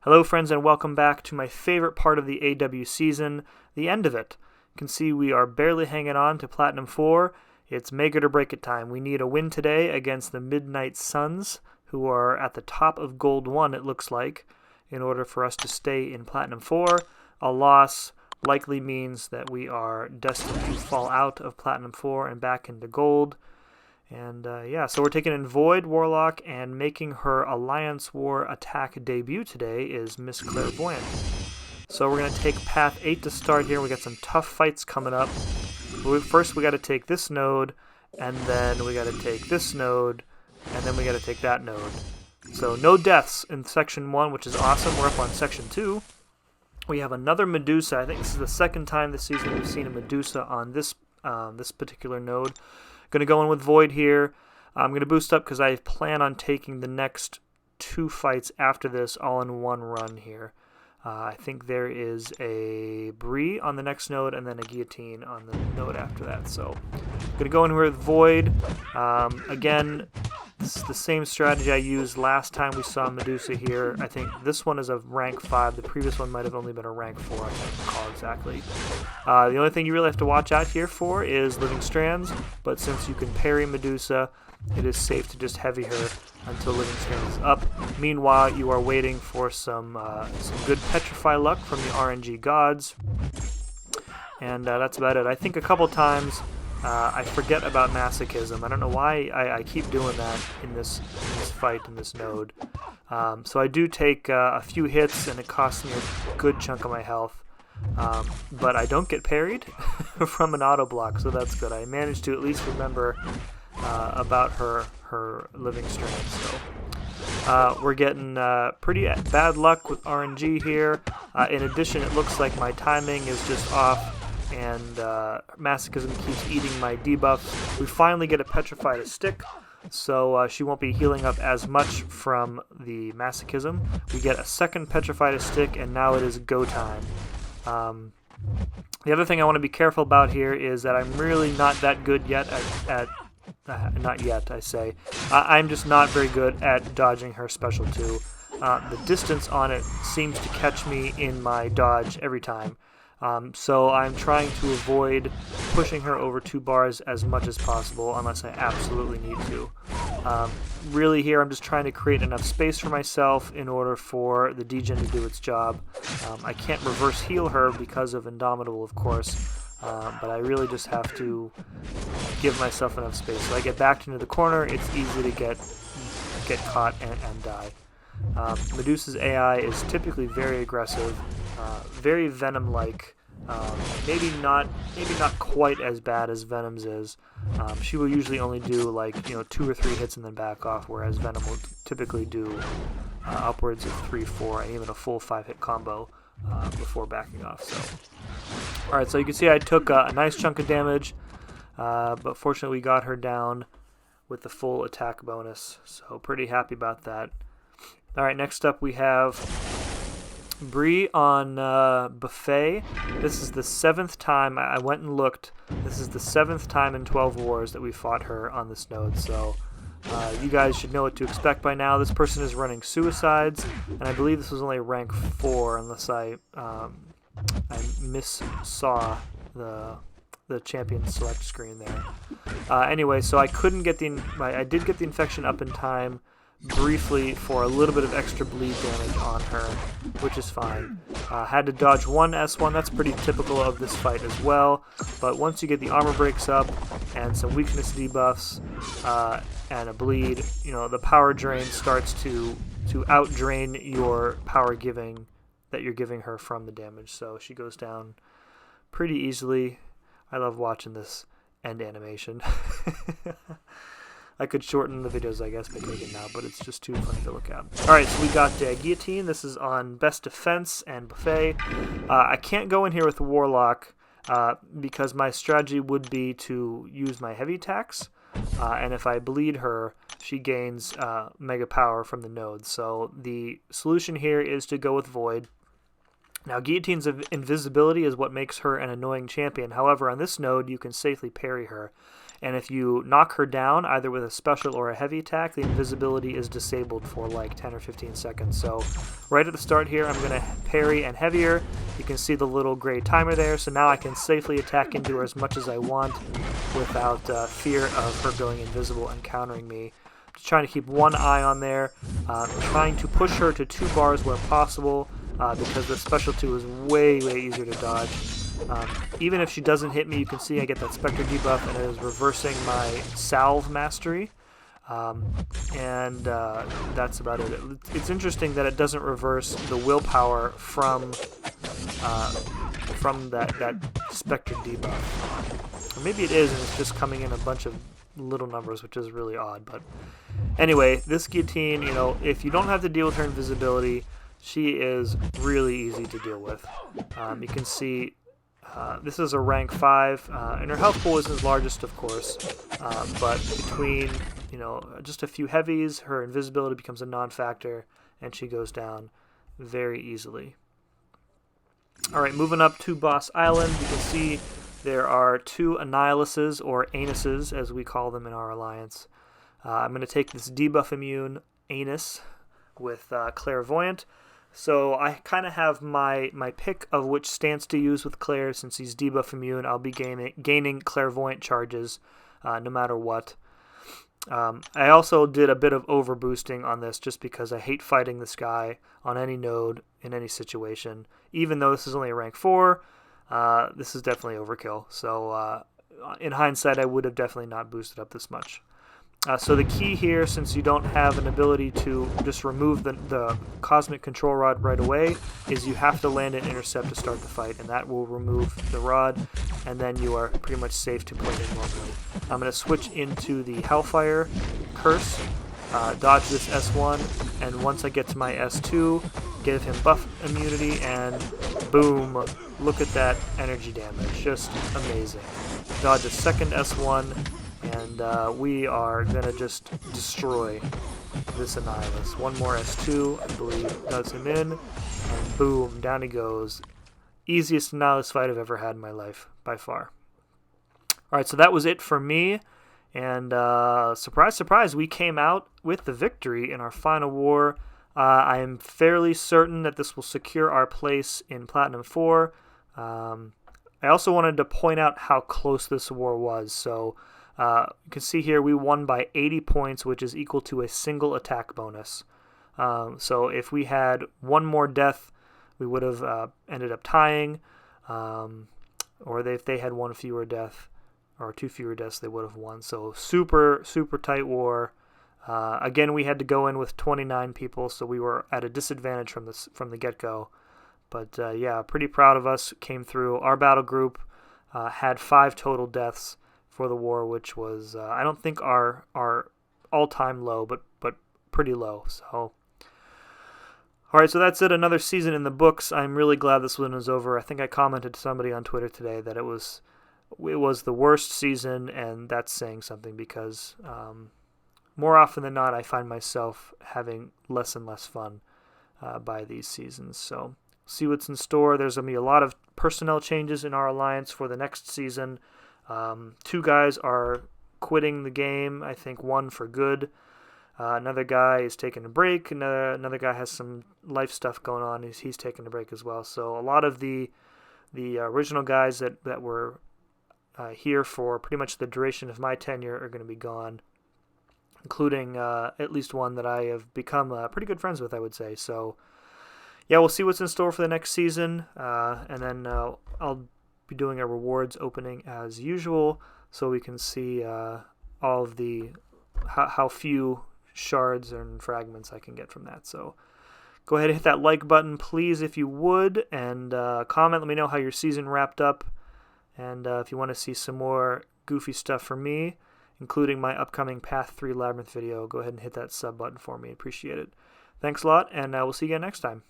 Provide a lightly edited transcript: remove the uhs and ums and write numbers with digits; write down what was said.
Hello friends and welcome back to my favorite part of the AW season, the end of it. You can see we are barely hanging on to Platinum 4. It's make it or break it time. We need a win today against the Midnight Suns, who are at the top of Gold 1 it looks like, in order for us to stay in Platinum 4. A loss likely means that we are destined to fall out of Platinum 4 and back into Gold. And so we're taking in Void Warlock, and making her Alliance War attack debut today is Miss Clairvoyant. So we're going to take Path 8 to start here. We got some tough fights coming up. First we got to take this node, and then we got to take this node, and then we got to take that node. So no deaths in Section 1, which is awesome. We're up on Section 2. We have another Medusa. I think this is the second time this season we've seen a Medusa on this particular node. Going to go in with Void here. I'm going to boost up because I plan on taking the next two fights after this all in one run here. I think there is a Brie on the next node and then a Guillotine on the node after that. So I'm going to go in with Void. Again, this is the same strategy I used last time we saw Medusa here. I think this one is a rank 5. The previous one might have only been a rank 4. I can't recall exactly. The only thing you really have to watch out here for is Living Strands, but since you can parry Medusa, it is safe to just heavy her until Living Strands is up. Meanwhile, you are waiting for some good Petrify luck from the RNG gods, and that's about it. I think a couple times I forget about Masochism. I don't know why I keep doing that in this fight, in this node. So I do take a few hits, and it costs me a good chunk of my health. But I don't get parried from an auto block, so that's good. I managed to at least remember about her Living Strand. So we're getting pretty bad luck with RNG here. In addition, it looks like my timing is just off, and Masochism keeps eating my debuffs. We finally get a Petrify to stick, so she won't be healing up as much from the Masochism. We get a second Petrify to stick, and now it is go time. The other thing I want to be careful about here is that I'm really not that good yet not yet, I say. I'm just not very good at dodging her special 2. The distance on it seems to catch me in my dodge every time. So I'm trying to avoid pushing her over 2 bars as much as possible unless I absolutely need to. Really here I'm just trying to create enough space for myself in order for the degen to do its job. I can't reverse heal her because of Indomitable, of course, but I really just have to give myself enough space. So I get backed into the corner, it's easy to get caught and die. Medusa's AI is typically very aggressive, very Venom-like. Maybe not quite as bad as Venom's is. She will usually only do 2 or 3 hits and then back off, whereas Venom will typically do upwards of 3, 4, and even a full 5-hit combo before backing off. So, all right, so you can see I took a nice chunk of damage, but fortunately we got her down with the full attack bonus. So pretty happy about that. All right, next up we have Brie on Buffet. This is the 7th time I went and looked. This is the 7th time in 12 wars that we fought her on this node, so you guys should know what to expect by now. This person is running Suicides, and I believe this was only rank 4 unless I missaw the champion select screen there. Anyway, so I couldn't get I did get the infection up in time briefly for a little bit of extra bleed damage on her, which is fine. Had to dodge one S1, that's pretty typical of this fight as well, but once you get the armor breaks up and some weakness debuffs and a bleed, the power drain starts to out-drain your power giving that you're giving her from the damage, so she goes down pretty easily. I love watching this end animation. I could shorten the videos, I guess, by taking it now, but it's just too funny to look at. Alright, so we got Guillotine. This is on Best Defense and Buffet. I can't go in here with Warlock because my strategy would be to use my heavy attacks, and if I bleed her, she gains mega power from the node. So the solution here is to go with Void. Now, Guillotine's invisibility is what makes her an annoying champion. However, on this node, you can safely parry her. and if you knock her down, either with a special or a heavy attack, the invisibility is disabled for like 10 or 15 seconds. So right at the start here, I'm going to parry and heavier. You can see the little gray timer there, so now I can safely attack into her as much as I want without fear of her going invisible and countering me. Just trying to keep one eye on there, trying to push her to 2 bars where possible, because the special 2 is way easier to dodge. Even if she doesn't hit me, you can see I get that Spectre debuff, and it is reversing my Salve Mastery. And that's about it. It's interesting that it doesn't reverse the willpower from that Spectre debuff. Or maybe it is, and it's just coming in a bunch of little numbers, which is really odd. But anyway, this Guillotine, you know, if you don't have to deal with her invisibility, she is really easy to deal with. You can see this is a rank 5, and her health pool isn't largest, of course, but between, you know, just a few heavies, her invisibility becomes a non-factor, and she goes down very easily. Alright, moving up to Boss Island, you can see there are 2 Annihiluses, or Anuses, as we call them in our alliance. I'm going to take this debuff immune Anus with Clairvoyant. So I kind of have my pick of which stance to use with Claire. Since he's debuff immune, I'll be gaining Clairvoyant charges no matter what. I also did a bit of overboosting on this just because I hate fighting this guy on any node in any situation. Even though this is only a rank 4, this is definitely overkill. So in hindsight, I would have definitely not boosted up this much. So the key here, since you don't have an ability to just remove the Cosmic Control Rod right away, is you have to land an intercept to start the fight, and that will remove the rod, and then you are pretty much safe to play it normally. I'm going to switch into the Hellfire Curse, dodge this S1, and once I get to my S2, give him buff immunity, and boom, look at that energy damage, just amazing. Dodge a second S1, and we are going to just destroy this Annihilus. One more S2, I believe, does him in, and boom, down he goes. Easiest Annihilus fight I've ever had in my life, by far. Alright, so that was it for me, and surprise, surprise, we came out with the victory in our final war. I am fairly certain that this will secure our place in Platinum 4. I also wanted to point out how close this war was, so you can see here we won by 80 points, which is equal to a single attack bonus. So if we had one more death, we would have ended up tying, or if they had one fewer death or 2 fewer deaths, they would have won. So super tight war. Again, we had to go in with 29 people, so we were at a disadvantage from the get-go. But yeah, pretty proud of us. Came through. Our battle group had 5 total deaths for the war, which was I don't think our all-time low, but pretty low. So alright, so that's it. Another season in the books. I'm really glad this one is over. I think I commented to somebody on Twitter today that it was the worst season, and that's saying something, because more often than not I find myself having less and less fun by these seasons. So see what's in store. There's going to be a lot of personnel changes in our alliance for the next season. 2 guys are quitting the game, I think 1 for good. Another guy is taking a break. Another guy has some life stuff going on. He's taking a break as well. So a lot of the original guys that were here for pretty much the duration of my tenure are going to be gone, including at least one that I have become pretty good friends with, I would say. So yeah, we'll see what's in store for the next season, and then I'll be doing a rewards opening as usual, so we can see all of the how few shards and fragments I can get from that. So go ahead and hit that like button, please, if you would, and comment. Let me know how your season wrapped up, and if you want to see some more goofy stuff from me, including my upcoming Path 3 Labyrinth video, go ahead and hit that sub button for me. Appreciate it. Thanks a lot, and we'll see you again next time.